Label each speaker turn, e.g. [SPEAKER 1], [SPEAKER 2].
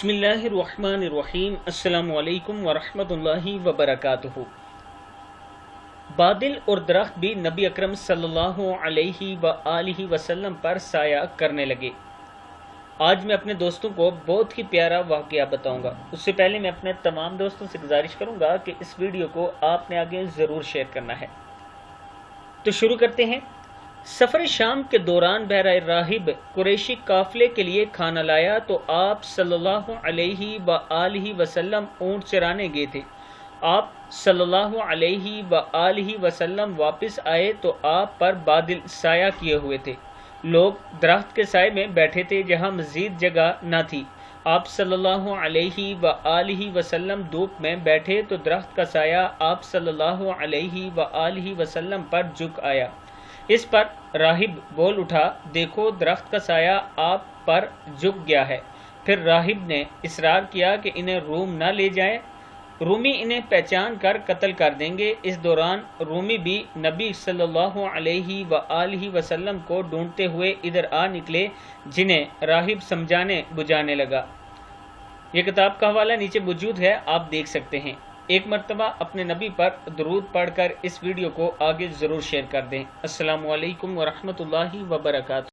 [SPEAKER 1] بسم اللہ الرحمن الرحیم۔ السلام علیکم ورحمۃ اللہ وبرکاتہ۔ بادل اور درخت بھی نبی اکرم صلی اللہ علیہ وآلہ وسلم پر سایہ کرنے لگے۔ آج میں اپنے دوستوں کو بہت ہی پیارا واقعہ بتاؤں گا۔ اس سے پہلے میں اپنے تمام دوستوں سے گزارش کروں گا کہ اس ویڈیو کو آپ نے آگے ضرور شیئر کرنا ہے۔ تو شروع کرتے ہیں۔ سفر شام کے دوران بحیرہ راہب قریشی قافلے کے لیے کھانا لایا تو آپ صلی اللہ علیہ وآلہ وسلم اونٹ چرانے گئے تھے۔ آپ صلی اللہ علیہ وآلہ وسلم واپس آئے تو آپ پر بادل سایہ کیے ہوئے تھے۔ لوگ درخت کے سائے میں بیٹھے تھے جہاں مزید جگہ نہ تھی۔ آپ صلی اللہ علیہ وآلہ وسلم دھوپ میں بیٹھے تو درخت کا سایہ آپ صلی اللہ علیہ وآلہ وسلم پر جھک آیا۔ اس پر راہب بول اٹھا، دیکھو درخت کا سایہ آپ پر جھک گیا ہے۔ پھر راہب نے اصرار کیا کہ انہیں روم نہ لے جائیں، رومی انہیں پہچان کر قتل کر دیں گے۔ اس دوران رومی بھی نبی صلی اللہ علیہ وآلہ وسلم کو ڈھونڈتے ہوئے ادھر آ نکلے، جنہیں راہب سمجھانے بجھانے لگا۔ یہ کتاب کا حوالہ نیچے موجود ہے، آپ دیکھ سکتے ہیں۔ ایک مرتبہ اپنے نبی پر درود پڑھ کر اس ویڈیو کو آگے ضرور شیئر کر دیں۔ السلام علیکم ورحمۃ اللہ وبرکاتہ۔